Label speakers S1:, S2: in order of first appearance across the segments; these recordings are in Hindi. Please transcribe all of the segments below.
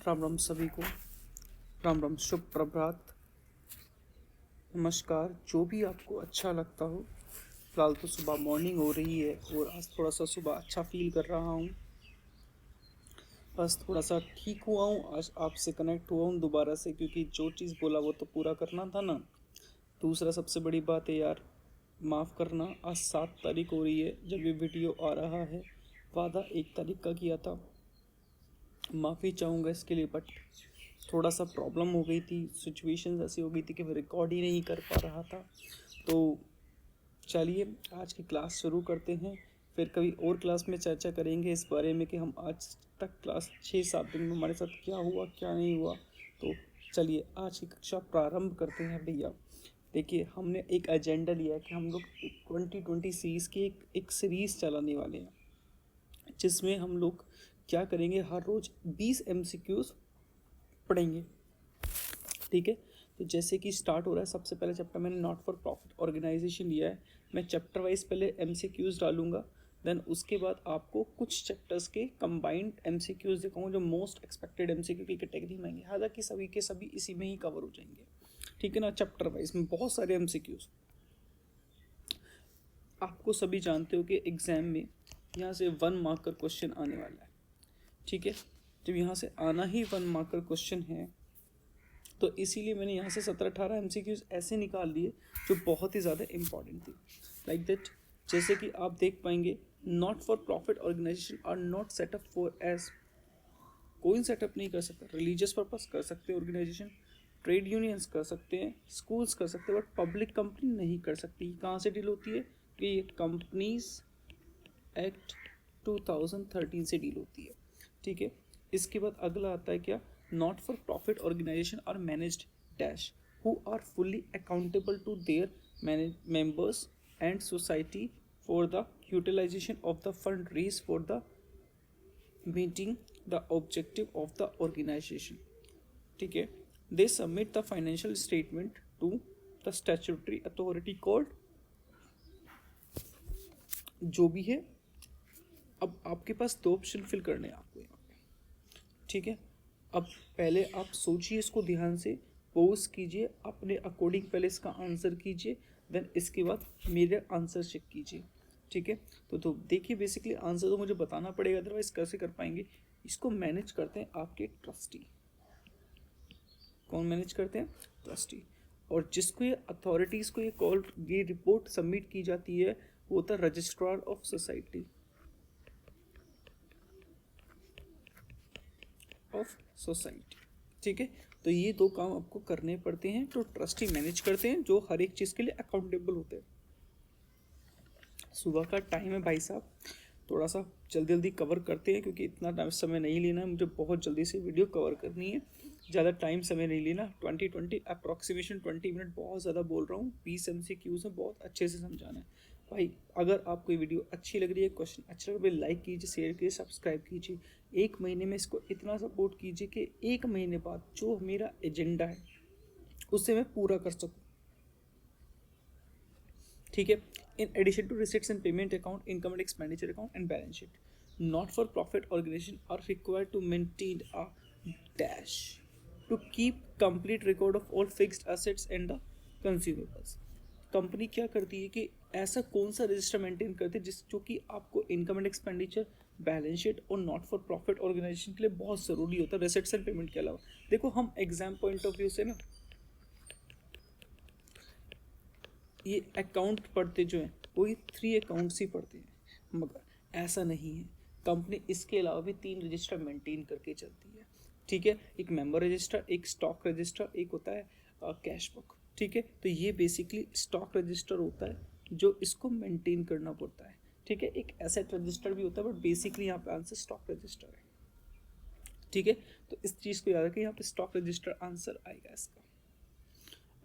S1: राम राम सभी को। राम राम, शुभ प्रभात, नमस्कार, जो भी आपको अच्छा लगता हो। फिलहाल तो सुबह मॉर्निंग हो रही है और आज थोड़ा सा सुबह अच्छा फील कर रहा हूँ। बस थोड़ा सा ठीक हुआ हूँ, आज आपसे कनेक्ट हुआ हूँ दोबारा से, क्योंकि जो चीज़ बोला वो तो पूरा करना था ना। दूसरा सबसे बड़ी बात है यार, माफ़ करना, आज 7 तारीख हो रही है जब ये वीडियो आ रहा है। वादा 1 तारीख का किया था। माफ़ी चाहूँगा इसके लिए, बट थोड़ा सा प्रॉब्लम हो गई थी, सिचुएशन ऐसी हो गई थी कि मैं रिकॉर्ड ही नहीं कर पा रहा था। तो चलिए आज की क्लास शुरू करते हैं, फिर कभी और क्लास में चर्चा करेंगे इस बारे में कि हम आज तक क्लास 6-7 दिन में हमारे साथ क्या हुआ क्या नहीं हुआ। तो चलिए आज की कक्षा प्रारंभ करते हैं भैया। देखिए, हमने एक एजेंडा लिया है कि हम लोग 2020 सीरीज़ की एक सीरीज़ चलाने वाले हैं, जिसमें हम लोग क्या करेंगे, हर रोज़ 20 MCQs पढ़ेंगे। ठीक है, तो जैसे कि स्टार्ट हो रहा है, सबसे पहले चैप्टर मैंने नॉट फॉर प्रॉफिट ऑर्गेनाइजेशन लिया है। मैं चैप्टर वाइज पहले MCQs डालूंगा, देन उसके बाद आपको कुछ चैप्टर्स के कंबाइंड MCQs दिखाऊंगा जो मोस्ट एक्सपेक्टेड MCQ की कैटेगरी में आएंगे। हालांकि सभी के सभी इसी में ही कवर हो जाएंगे, ठीक है ना। चैप्टर वाइज में बहुत सारे MCQs। आपको सभी जानते हो कि एग्जाम में यहाँ से 1 मार्क का क्वेश्चन आने वाला है, ठीक है। जब यहाँ से आना ही 1 मार्क का क्वेश्चन है, तो इसीलिए मैंने यहाँ से 17-18 MCQs ऐसे निकाल लिए जो बहुत ही ज़्यादा इंपॉर्टेंट थी। लाइक दैट, जैसे कि आप देख पाएंगे, not for profit organisation are not set up for age. कोई सेटअप नहीं कर सकता। रिलीजियस पर्पस कर सकते हैं ऑर्गेनाइजेशन, ट्रेड यूनियंस कर सकते हैं, स्कूल्स कर सकते हैं, बट पब्लिक कंपनी नहीं कर सकती। कहाँ से डील होती है कि ये कंपनीज एक्ट 2013 से डील होती है, ठीक है। इसके बाद अगला आता है क्या, not for profit organisation are managed dash who are fully accountable to their members and society for the utilisation of the fund raise for the meeting the objective of the organisation, ठीक है। They submit the financial statement to the statutory authority called, जो भी है। अब आपके पास 2 ऑप्शन फिल करने हैं आपको यहाँ पे, ठीक है। अब पहले आप सोचिए इसको ध्यान से, पोज कीजिए अपने अकॉर्डिंग, पहले इसका आंसर कीजिए, देन इसके बाद मेरे आंसर चेक कीजिए, ठीक है। तो देखिए, बेसिकली आंसर तो मुझे बताना पड़ेगा, अदरवाइज कैसे कर पाएंगे। इसको मैनेज करते हैं आपके ट्रस्टी। कौन मैनेज करते हैं? ट्रस्टी। और जिसको ये अथॉरिटीज़ को ये रिपोर्ट सबमिट की जाती है, वो होता है registrar of society of society, ठीक है। तो ये 2 काम आपको करने पड़ते हैं, तो ट्रस्टी मैनेज करते हैं, जो हर एक चीज़ के लिए अकाउंटेबल होते हैं। सुबह का टाइम है भाई साहब, थोड़ा सा जल्दी जल्दी कवर करते हैं, क्योंकि इतना टाइम समय नहीं लेना है मुझे, बहुत जल्दी से वीडियो कवर करनी है, ज़्यादा टाइम समय नहीं लेना। 20 अप्रॉक्सीमेशन 20 मिनट बहुत ज़्यादा बोल रहा हूँ। 20 MCQs है, बहुत अच्छे से समझाना है भाई। अगर आपको ये वीडियो अच्छी लग रही है, क्वेश्चन अच्छा लग रहा है, लाइक कीजिए, शेयर कीजिए, सब्सक्राइब कीजिए। 1 महीने में इसको इतना सपोर्ट कीजिए कि 1 महीने बाद जो मेरा एजेंडा है उससे मैं पूरा कर सकूँ, ठीक है। In addition to receipts and payment account, income and expenditure account and balance sheet, not for profit organisation are required to maintain a dash to keep complete record of all fixed assets and the consumables. Company क्या करती है कि ऐसा कौन सा रजिस्टर मेंटेन करती है जो कि आपको income and expenditure, balance sheet और नॉट फॉर प्रॉफिट ऑर्गेनाइजेशन के लिए बहुत ज़रूरी होता है, रिसिट्स एंड पेमेंट के अलावा। देखो, हम एग्जाम पॉइंट ऑफ व्यू से ना ये अकाउंट पढ़ते जो हैं वो ये 3 अकाउंट्स ही पढ़ते हैं, मगर ऐसा नहीं है। कंपनी इसके अलावा भी 3 रजिस्टर मेंटेन करके चलती है, ठीक है। एक मेंबर रजिस्टर, एक स्टॉक रजिस्टर, एक होता है कैश बुक, ठीक है। तो ये बेसिकली स्टॉक रजिस्टर होता है जो इसको मेंटेन करना पड़ता है, ठीक है। एक एसेट रजिस्टर भी होता है, बट बेसिकली यहाँ पे आंसर स्टॉक रजिस्टर है, ठीक है। तो इस चीज़ को याद रखें, यहाँ पे स्टॉक रजिस्टर आंसर आएगा इसका।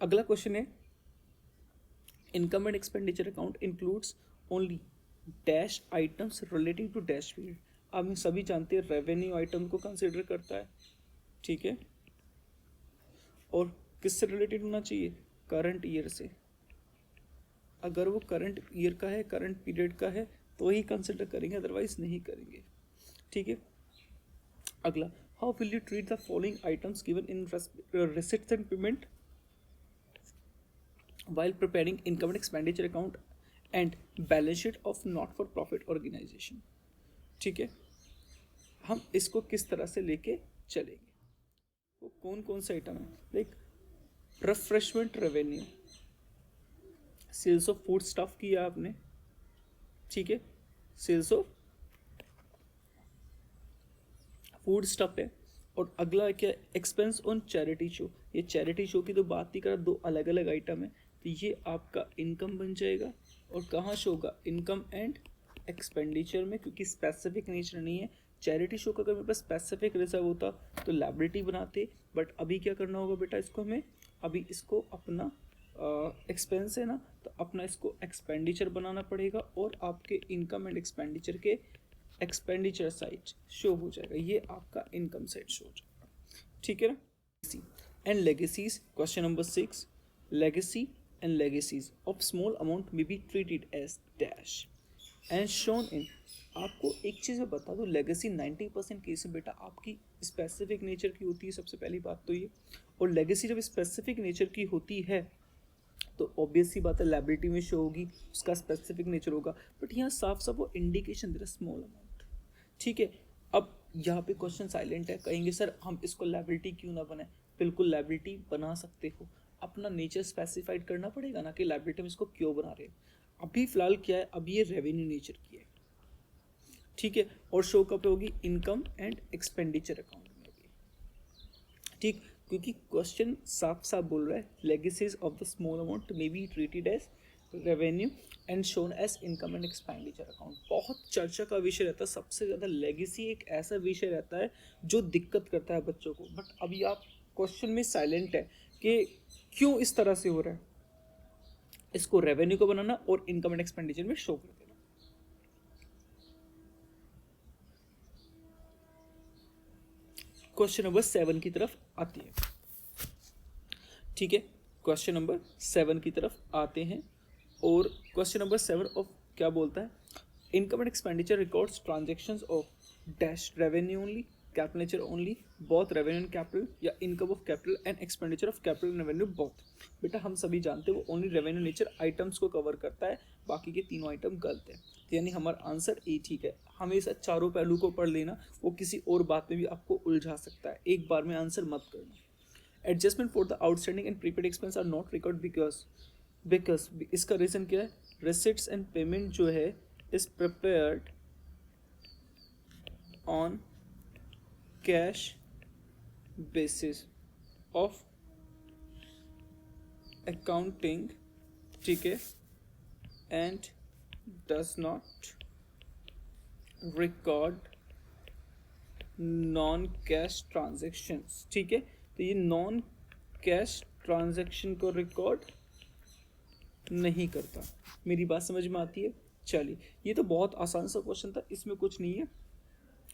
S1: अगला क्वेश्चन है, income and expenditure account includes only dash items relating to dash period. अब हम सभी जानते हैं रेवेन्यू आइटम को कंसिडर करता है, ठीक है। और किससे रिलेटेड होना चाहिए? करंट ईयर से। अगर वो करंट ईयर का है, करंट पीरियड का है, तो ही कंसिडर करेंगे, अदरवाइज नहीं करेंगे, ठीक है। अगला, how will you treat the following items given in receipts and payment while preparing income and expenditure account and balance sheet of not for profit organization. ठीक है, हम इसको किस तरह से लेके चलेंगे, वो कौन कौन सा आइटम है? Like refreshment revenue, sales of food stuff किया आपने, ठीक है, सेल्स ऑफ फूड स्टफ है। और अगला क्या, एक्सपेंस ऑन चैरिटी शो। ये चैरिटी शो की तो बात नहीं कर, दो अलग अलग आइटम है, तो ये आपका इनकम बन जाएगा। और कहाँ शो होगा? इनकम एंड एक्सपेंडिचर में, क्योंकि स्पेसिफिक नेचर नहीं है। चैरिटी शो का अगर मेरे पास स्पेसिफिक रिजर्व होता तो लायबिलिटी बनाते, बट अभी क्या करना होगा बेटा, इसको हमें अभी इसको अपना एक्सपेंस है ना, तो अपना इसको एक्सपेंडिचर बनाना पड़ेगा और आपके इनकम एंड एक्सपेंडिचर के एक्सपेंडिचर साइड शो हो जाएगा, ये आपका इनकम साइड शो हो जाएगा, ठीक है ना। And legacies, question number 6, legacy and legacies of small amount may be treated as dash and shown in. आपको एक चीज़ मैं बता दूँ, लेगेसी 90% केस में बेटा आपकी स्पेसिफिक नेचर की होती है, सबसे पहली बात तो ये। और लेगेसी जब स्पेसिफिक नेचर की होती है तो ऑब्वियस सी बात है लायबिलिटी में शो होगी, उसका स्पेसिफिक नेचर होगा, बट यहाँ साफ साफ वो इंडिकेशन दे रहा है स्मॉल अमाउंट, ठीक है। अब यहाँ पे क्वेश्चन साइलेंट है, कहेंगे सर हम इसको लायबिलिटी क्यों ना बनाए? बिल्कुल लायबिलिटी बना सकते हो, अपना नेचर स्पेसिफाइड करना पड़ेगा ना कि लायबिलिटी में इसको क्यों बना रहे हो। अभी फिलहाल क्या है, अभी ये रेवेन्यू नेचर की है, ठीक है, और शो कब होगी? इनकम एंड एक्सपेंडिचर अकाउंट में होगी, ठीक, क्योंकि क्वेश्चन साफ साफ बोल रहा है legacies of the small amount may be treated as revenue and shown as income and expenditure account. बहुत चर्चा का विषय रहता है, सबसे ज़्यादा लेगेसी एक ऐसा विषय रहता है जो दिक्कत करता है बच्चों को। बट अभी आप क्वेश्चन में साइलेंट है कि क्यों इस तरह से हो रहा है, इसको रेवेन्यू को बनाना और इनकम एंड एक्सपेंडिचर में शो कर देना। क्वेश्चन नंबर 7 की तरफ आती है, ठीक है, क्वेश्चन नंबर 7 की तरफ आते हैं। और क्वेश्चन नंबर 7 ऑफ क्या बोलता है? Income and expenditure records transactions of dash revenue only, capital nature only, both revenue and capital, या income of capital and expenditure of capital and revenue both. बेटा हम सभी जानते हैं वो ओनली रेवेन्यू नेचर आइटम्स को कवर करता है, बाकी के तीनों आइटम गलत है, तो यानी हमारा आंसर ए ठीक है। हमेशा चारों पहलू को पढ़ लेना, वो किसी और बात में भी आपको उलझा सकता है, एक बार में आंसर मत करना। Adjustment for the outstanding and prepaid expense are not record because इसका रीज़न क्या है? रिसिट्स एंड पेमेंट जो है is prepared on cash basis of accounting, ठीक है, and does not record non cash transactions, ठीक है। तो ये नॉन कैश ट्रांजैक्शन को रिकॉर्ड नहीं करता। मेरी बात समझ में आती है? चलिए, ये तो बहुत आसान सा क्वेश्चन था, इसमें कुछ नहीं है।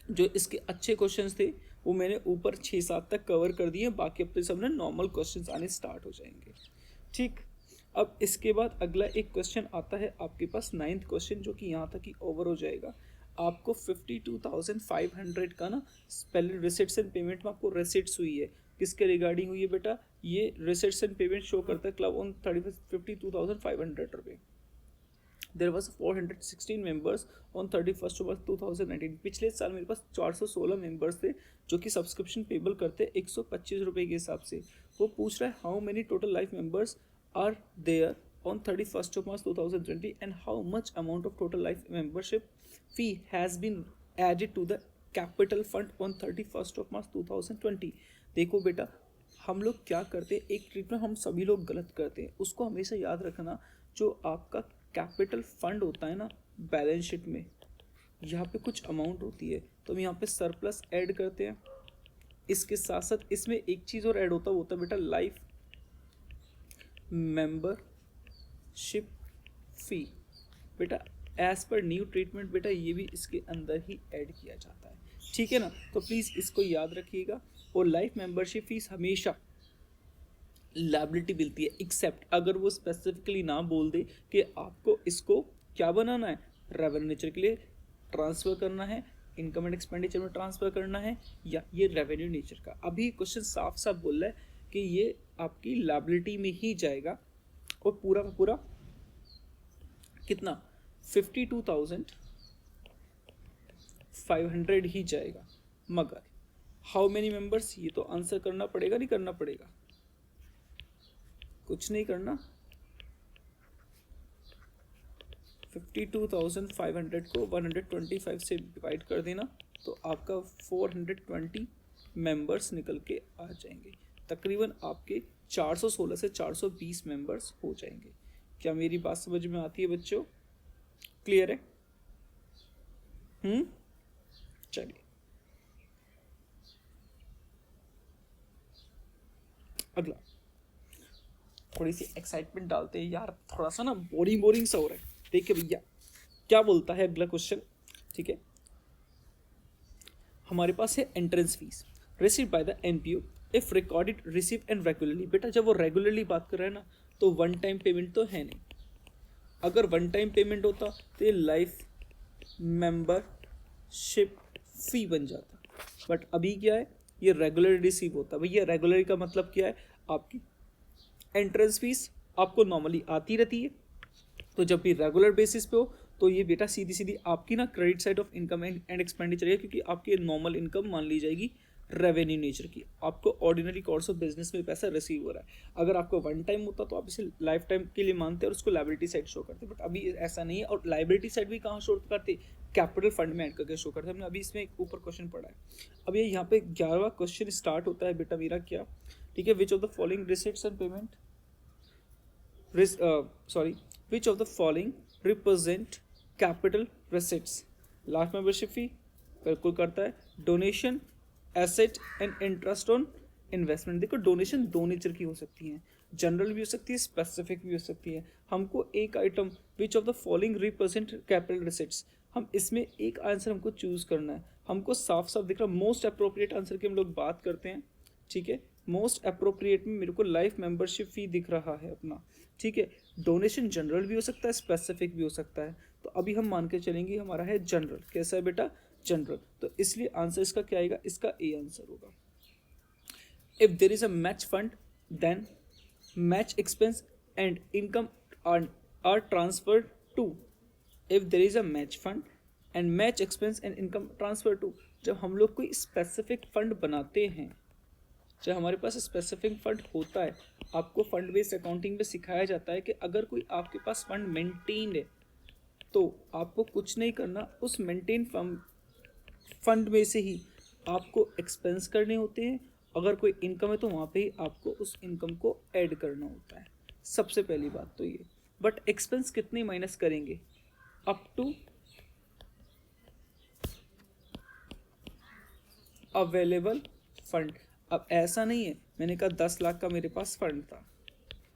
S1: जो इसके अच्छे क्वेश्चंस थे वो मैंने ऊपर 6-7 तक कवर कर दिए, बाकी अपने सब में नॉर्मल क्वेश्चंस आने स्टार्ट हो जाएंगे, ठीक। अब इसके बाद अगला एक क्वेश्चन आता है आपके पास 9th क्वेश्चन, जो कि यहाँ तक ही ओवर हो जाएगा। आपको 52,500 का ना पहले रिसिट्स एंड पेमेंट में आपको रिसिट्स हुई है, किसके रिगार्डिंग हुई है बेटा? ये रिसिट्स एंड पेमेंट शो करता है क्लब ऑन 52,500 रुपये। There was 416 members on 31st March 2019। पिछले साल मेरे पास 416 मेंबर्स थे जो कि सब्सक्रिप्शन पेबल करते 125 रुपये के हिसाब से। वो पूछ रहा है how many total life members are there on 31st March 2020 and how much amount of total life membership fee has been added to the capital fund on 31st March 2020। देखो बेटा, हम लोग क्या करते हैं, एक ट्रीटमेंट हम सभी लोग गलत करते हैं, उसको हमेशा याद रखना। जो आपका कैपिटल फंड होता है ना बैलेंस शीट में, यहाँ पे कुछ अमाउंट होती है, तो हम यहाँ पे सरप्लस ऐड करते हैं। इसके साथ साथ इसमें एक चीज़ और ऐड होता है बेटा, लाइफ मेंबरशिप फी। बेटा एज पर न्यू ट्रीटमेंट बेटा ये भी इसके अंदर ही ऐड किया जाता है, ठीक है ना। तो प्लीज़ इसको याद रखिएगा। और लाइफ मेंबरशिप फीस हमेशा लायबिलिटी मिलती है, एक्सेप्ट अगर वो स्पेसिफिकली ना बोल दे कि आपको इसको क्या बनाना है, रेवेन्यू नेचर के लिए ट्रांसफ़र करना है, इनकम एंड एक्सपेंडिचर में ट्रांसफर करना है या ये रेवेन्यू नेचर का। अभी क्वेश्चन साफ साफ बोल रहा है कि ये आपकी लायबिलिटी में ही जाएगा और पूरा का पूरा कितना 52,500 ही जाएगा। मगर हाउ मेनी मेंबर्स, ये तो आंसर करना पड़ेगा, नहीं करना पड़ेगा? कुछ नहीं करना। 52,500 को 125 से डिवाइड कर देना तो आपका 420 मेंबर्स निकल के आ जाएंगे। तकरीबन आपके 416 से 420 मेंबर्स हो जाएंगे। क्या मेरी बात समझ में आती है बच्चों? क्लियर है? चलिए अगला, थोड़ी सी एक्साइटमेंट डालते हैं यार, थोड़ा सा ना बोरिंग सा हो रहा है। देखिए भैया क्या बोलता है अगला क्वेश्चन, ठीक है। हमारे पास है entrance fees receive by the NPO if recorded receive and regularly. बेटा जब वो रेगुलरली बात कर रहा है ना तो वन टाइम पेमेंट तो है नहीं। अगर वन टाइम पेमेंट होता तो ये लाइफ मेंबरशिप फी बन जाता, बट अभी क्या है, ये रेगुलर रिसीव होता। भैया रेगुलर का मतलब क्या है, आपकी एंट्रेंस फीस आपको नॉर्मली आती रहती है, तो जब भी रेगुलर बेसिस पे हो तो ये बेटा सीधी सीधी आपकी ना credit side of income and expenditure है, क्योंकि आपकी नॉर्मल इनकम मान ली जाएगी रेवेन्यू नेचर की। आपको ऑर्डिनरी कोर्स ऑफ बिजनेस में पैसा रिसीव हो रहा है। अगर आपको वन टाइम होता तो आप इसे लाइफ टाइम के लिए मानते और उसको लायबिलिटी साइड शो करते, बट अभी ऐसा नहीं है। और लायबिलिटी साइड भी कहाँ शो करते, कैपिटल फंड में ऐड करके शो करते हैं। हमने अभी इसमें एक ऊपर क्वेश्चन पढ़ा है। अब ये यहाँ पे 11वां क्वेश्चन स्टार्ट होता है बेटा मेरा, क्या, ठीक है। Which of the following receipts and payment which of the following represent capital receipts? Last membership fee बिल्कुल करता है, donation, asset and interest on investment. देखो डोनेशन दो नेचर की हो सकती है, जनरल भी हो सकती है, स्पेसिफिक भी हो सकती है। हमको एक item which of the following represent capital receipts, हम इसमें एक आंसर हमको चूज करना है। हमको साफ साफ दिख रहा, मोस्ट अप्रोप्रिएट आंसर की हम लोग बात करते हैं, ठीक है। मोस्ट अप्रोप्रिएट में मेरे को लाइफ मेंबरशिप फी दिख रहा है अपना, ठीक है। डोनेशन जनरल भी हो सकता है, स्पेसिफिक भी हो सकता है, तो अभी हम मान के चलेंगे हमारा है जनरल। कैसा है बेटा, जनरल। तो इसलिए आंसर इसका क्या आएगा, इसका ए आंसर होगा। If there is a match fund then match expense and income are transferred to. If there is a match fund and match expense and income transfer to, जब हम लोग कोई स्पेसिफिक फंड बनाते हैं, जब हमारे पास स्पेसिफिक फंड होता है, आपको फंड बेस्ड अकाउंटिंग में सिखाया जाता है कि अगर कोई आपके पास फंड मेंटेन है तो आपको कुछ नहीं करना, उस मेंटेन फंड में से ही आपको एक्सपेंस करने होते हैं। अगर कोई इनकम है तो वहाँ पे ही आपको उस इनकम को ऐड करना होता है। सबसे पहली बात तो ये, बट एक्सपेंस कितने माइनस करेंगे, अप टू अवेलेबल फंड। अब ऐसा नहीं है, मैंने कहा 10 लाख का मेरे पास फंड था,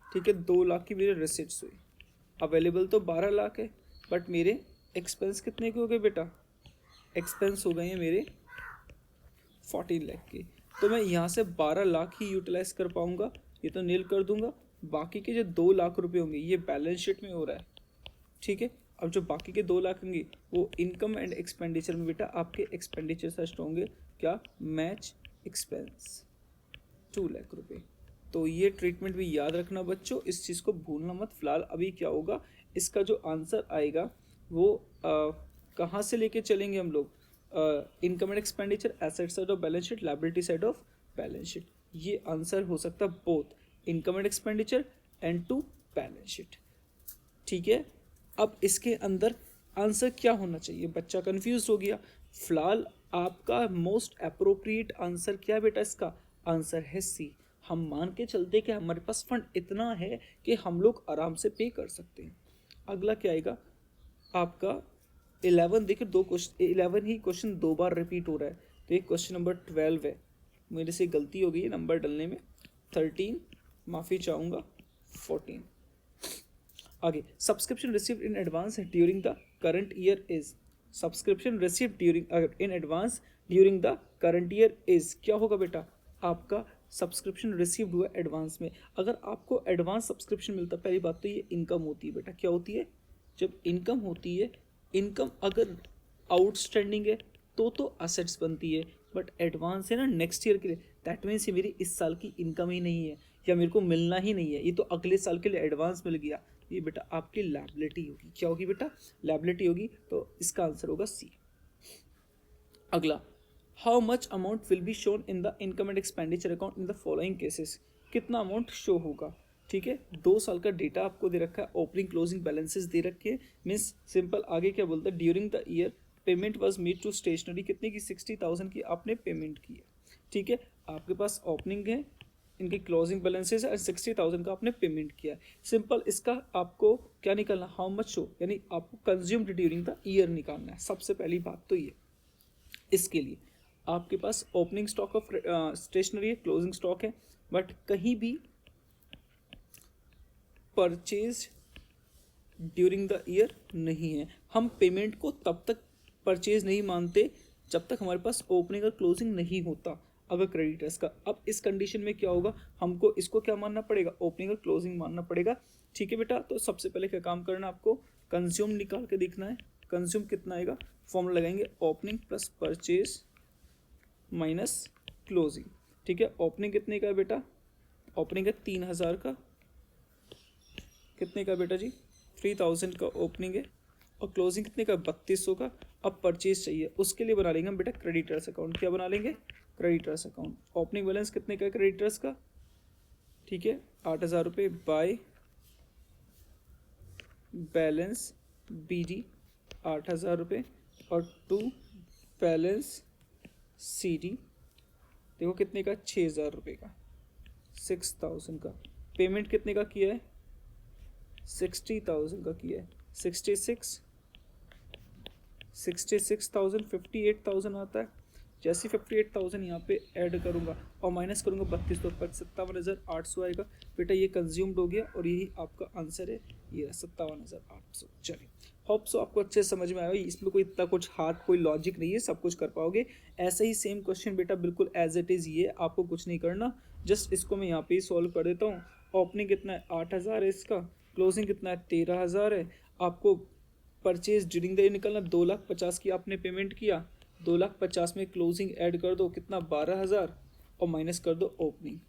S1: ठीक है, 2 लाख की मेरे रिसिट्स हुई, अवेलेबल तो 12 लाख है, बट मेरे एक्सपेंस कितने के हो गए बेटा, एक्सपेंस हो गए हैं मेरे 14 लाख के। तो मैं यहाँ से 12 लाख ही यूटिलाइज कर पाऊँगा, ये तो नील कर दूंगा। बाकी के जो 2 लाख रुपए होंगे ये बैलेंस शीट में हो रहा है, ठीक है। अब जो बाकी के 2 लाख होंगे वो इनकम एंड एक्सपेंडिचर में बेटा आपके एक्सपेंडिचर सच होंगे, क्या, मैच एक्सपेंस 2 लाख रुपए। तो ये ट्रीटमेंट भी याद रखना बच्चों, इस चीज़ को भूलना मत। फिलहाल अभी क्या होगा, इसका जो आंसर आएगा वो कहाँ से लेके चलेंगे हम लोग, income and expenditure, asset side of balance sheet, liability side of balance sheet. ये आंसर हो सकता है both income and expenditure and to balance sheet, ठीक है। अब इसके अंदर आंसर क्या होना चाहिए, बच्चा कंफ्यूज हो गया। फिलहाल आपका मोस्ट अप्रोप्रिएट आंसर क्या है बेटा, इसका आंसर है सी। हम मान के चलते कि हमारे पास फंड इतना है कि हम लोग आराम से पे कर सकते हैं। अगला क्या आएगा आपका 11। देखिए 2 क्वेश्चन, 11 ही क्वेश्चन 2 बार रिपीट हो रहा है, तो ये क्वेश्चन नंबर 12 है। मेरे से गलती हो गई है नंबर डलने में, 13 माफ़ी चाहूँगा, 14। आगे, subscription received in advance during the current year is, subscription received during in advance during the current year is, क्या होगा बेटा, आपका सब्सक्रिप्शन रिसीव्ड हुआ एडवांस में। अगर आपको एडवांस सब्सक्रिप्शन मिलता, पहली बात तो ये इनकम होती है बेटा। क्या होती है, जब इनकम होती है, इनकम अगर आउटस्टैंडिंग है तो असेट्स बनती है, बट एडवांस है ना नेक्स्ट ईयर के लिए, दैट मीन्स ये मेरी इस साल की इनकम ही नहीं है या मेरे को मिलना ही नहीं है, ये तो अगले साल के लिए एडवांस मिल गया, ये बेटा आपकी लायबिलिटी होगी। क्या होगी बेटा? लायबिलिटी होगी। तो इसका आंसर होगा सी। अगला, how much amount will be shown in the income and expenditure account in the following cases, कितना अमाउंट शो होगा। ठीक है, 2 साल का डेटा आपको दे रखा है, ओपनिंग क्लोजिंग बैलेंसेस दे रखे हैं, मीन्स सिंपल आगे क्या बोलता है, during the year payment was made to stationery, कितने की 60,000 की आपने पेमेंट की है। ठीक है, आपके पास ओपनिंग है, इनके क्लोजिंग बैलेंसेस और 60,000 का आपने पेमेंट किया है। सिंपल इसका आपको क्या निकालना, हाउ मच शो, यानी आपको कंज्यूम्ड ड्यूरिंग द ईयर निकालना है। सबसे पहली बात तो ये, इसके लिए आपके पास ओपनिंग स्टॉक ऑफ स्टेशनरी है, क्लोजिंग स्टॉक है, बट कहीं भी परचेज ड्यूरिंग द ईयर नहीं है। हम पेमेंट को तब तक परचेज नहीं मानते जब तक हमारे पास ओपनिंग और क्लोजिंग नहीं होता, अगर क्रेडिटर्स का। अब इस कंडीशन में क्या होगा, हमको इसको क्या मानना पड़ेगा, ओपनिंग और क्लोजिंग मानना पड़ेगा। ठीक है बेटा, तो सबसे पहले क्या काम करना है, आपको कंज्यूम निकाल के देखना है। कंज्यूम कितना आएगा, फॉर्मूला लगाएंगे, opening plus purchase minus closing. ठीक है, ओपनिंग कितने का है बेटा, ओपनिंग है 3,000 का, कितने का बेटा जी, 3,000 का ओपनिंग है, और क्लोजिंग कितने का, 3,200 का। अब परचेज चाहिए, उसके लिए बना लेंगे हम बेटा क्रेडिटर्स अकाउंट। क्या बना लेंगे, क्रेडिटर्स अकाउंट। ओपनिंग बैलेंस कितने का है क्रेडिटर्स का, ठीक है 8,000 रुपये, बाय बैलेंस BD 8,000 रुपये, और टू बैलेंस CD देखो कितने का, 6,000 रुपये का, 6,000 का। पेमेंट कितने का किया है, 60,000 का किया है, 66,000 58,000 आता है। जैसे 58,000 यहाँ पे ऐड करूँगा और माइनस करूँगा 32, तो 57,800 आएगा बेटा, ये कंज्यूम्ड हो गया और यही आपका आंसर है, ये 57,800। चलिए, होप सो आपको अच्छे समझ में आया, इसमें कोई इतना कुछ हार्ड कोई लॉजिक नहीं है, सब कुछ कर पाओगे। ऐसे ही सेम क्वेश्चन बेटा बिल्कुल एज इट इज़, ये आपको कुछ नहीं करना, जस्ट इसको मैं यहाँ पे ही सॉल्व कर देता हूँ। ओपनिंग कितना है, 8,000 है इसका, क्लोजिंग कितना है, 13,000 है। आपको परचेज ड्यूरिंग द ईयर निकलना, 2,50,000 की आपने पेमेंट किया, 2,50,000 में क्लोजिंग ऐड कर दो, कितना 12,000, और माइनस कर दो ओपनिंग।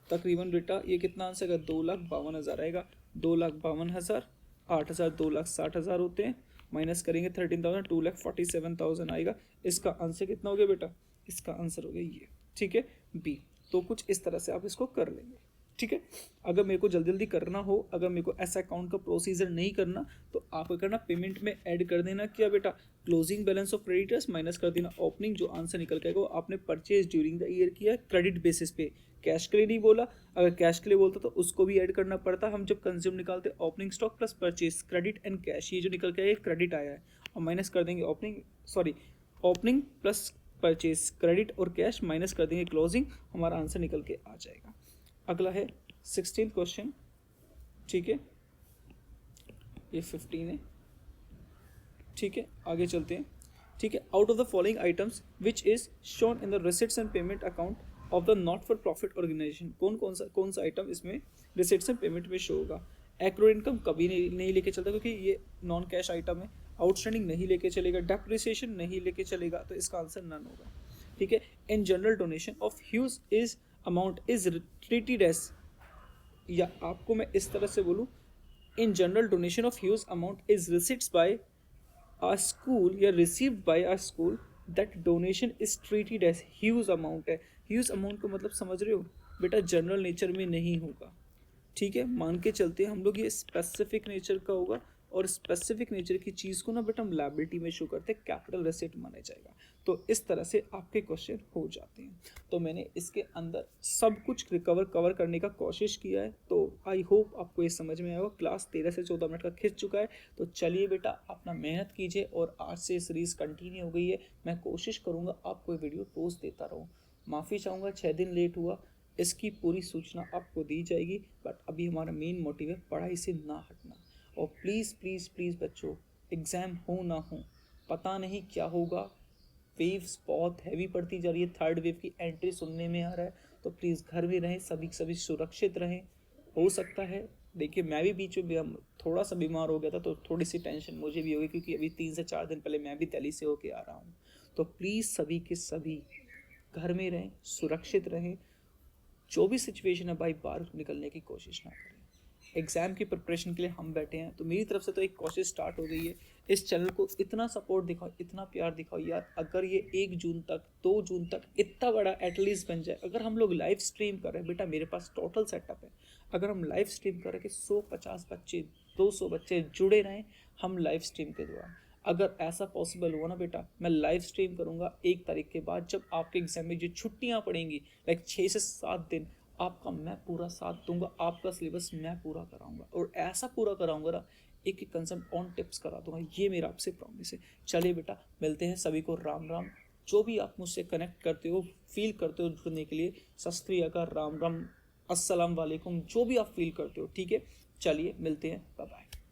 S1: तकरीबन बेटा ये कितना आंसर आएगा, 2,52,000 आएगा। 2,52,000, 8,000 2,60,000 होते हैं, माइनस करेंगे 13,000, 2,47,000 आएगा। इसका आंसर कितना हो गया बेटा, इसका आंसर हो गया ये। ठीक है, बी। तो कुछ इस तरह से आप इसको कर लेंगे। ठीक है, अगर मेरे को जल्दी जल्दी करना हो, अगर मेरे को ऐसा अकाउंट का प्रोसीजर नहीं करना, तो आपको करना पेमेंट में ऐड कर देना क्या बेटा, closing balance of creditors minus कर देना ओपनिंग, जो आंसर निकल के आएगा वो आपने परचेज ड्यूरिंग द ईयर किया क्रेडिट बेसिस पे, कैश के लिए नहीं बोला। अगर कैश के लिए बोलता तो उसको भी ऐड करना पड़ता। हम जब कंज्यूम निकालते opening stock plus purchase credit and cash, ये जो निकल के आया क्रेडिट आया है, और माइनस कर देंगे ओपनिंग प्लस परचेज क्रेडिट और कैश माइनस कर देंगे क्लोजिंग, हमारा आंसर निकल के आ जाएगा। अगला है 16 क्वेश्चन। ठीक है, ये 15 है। ठीक है, आगे चलते हैं। ठीक है, out of the following items which is shown in the receipts and payment account of the not for profit organisation, कौन सा आइटम इसमें रिसिट्स एंड पेमेंट में शो होगा। एक्रूड इनकम कभी नहीं लेके चलता, क्योंकि ये नॉन कैश आइटम है। आउटस्टैंडिंग नहीं लेके चलेगा, डेप्रिसिएशन नहीं लेके चलेगा, तो इसका आंसर नन होगा। ठीक है, in general donation of huge is amount is treated as, या आपको मैं इस तरह से बोलूँ, in general donation of huge amount is receipts by a school या received by a school, that donation is treated as huge amount है। ह्यूज अमाउंट को मतलब समझ रहे हो बेटा, जनरल नेचर में नहीं होगा। ठीक है, मान के चलते हैं हम लोग ये स्पेसिफिक नेचर का होगा, और स्पेसिफिक नेचर की चीज़ को ना बेटा हम लायबिलिटी में शो करते हैं, कैपिटल रेसिट माना जाएगा। तो इस तरह से आपके क्वेश्चन हो जाते हैं। तो मैंने इसके अंदर सब कुछ कवर करने का कोशिश किया है, तो आई होप आपको ये समझ में आया होगा। क्लास 13 से 14 मिनट का खिंच चुका है, तो चलिए बेटा अपना मेहनत कीजिए, और आज से सीरीज़ कंटिन्यू हो गई है। मैं कोशिश करूँगा आपको ये वीडियो रोज़ देता रहूँ। माफ़ी चाहूँगा 6 दिन लेट हुआ, इसकी पूरी सूचना आपको दी जाएगी, बट अभी हमारा मेन मोटिव है पढ़ाई से ना हटना। और प्लीज़ प्लीज़ प्लीज़ बच्चों, एग्ज़ाम हो ना हो, पता नहीं क्या होगा, वेव्स बहुत हैवी पड़ती जा रही है, 3rd वेव की एंट्री सुनने में आ रहा है, तो प्लीज़ घर में रहें, सभी सुरक्षित रहें। हो सकता है, देखिए मैं भी बीच में थोड़ा सा बीमार हो गया था, तो थोड़ी सी टेंशन मुझे भी होगी, क्योंकि अभी 3 से 4 दिन पहले मैं भी दिल्ली से होके आ रहा हूँ। तो प्लीज़ सभी के सभी घर में रहें, सुरक्षित रहें। जो भी सिचुएशन है भाई, बाहर निकलने की कोशिश ना करें। एग्ज़ाम की प्रिपरेशन के लिए हम बैठे हैं, तो मेरी तरफ से तो एक कोशिश स्टार्ट हो गई है। इस चैनल को इतना सपोर्ट दिखाओ, इतना प्यार दिखाओ यार। अगर ये 1 जून तक, 2 जून तक इतना बड़ा एटलीस्ट बन जाए, अगर हम लोग लाइव स्ट्रीम कर रहे हैं, बेटा मेरे पास टोटल सेटअप है, अगर हम लाइव स्ट्रीम कर रहे हैं कि 150 बच्चे, 200 बच्चे जुड़े रहें हम लाइव स्ट्रीम के दौरान, अगर ऐसा पॉसिबल हुआ ना बेटा, मैं लाइव स्ट्रीम करूँगा 1 तारीख के बाद, जब आपके एग्जाम में जो छुट्टियाँ पड़ेंगी, लाइक 6 से 7 दिन, आपका मैं पूरा साथ दूंगा, आपका सिलेबस मैं पूरा कराऊंगा, और ऐसा पूरा कराऊंगा ना, एक एक कंसेप्ट ऑन टिप्स करा दूंगा, ये मेरा आपसे प्रॉमिस है। चलिए बेटा, मिलते हैं, सभी को राम राम। जो भी आप मुझसे कनेक्ट करते हो, फील करते हो जुड़ने के लिए, सत श्री अकाल, राम राम, अस्सलाम वालेकुम, जो भी आप फील करते हो, ठीक है। चलिए मिलते हैं, बाय बाय।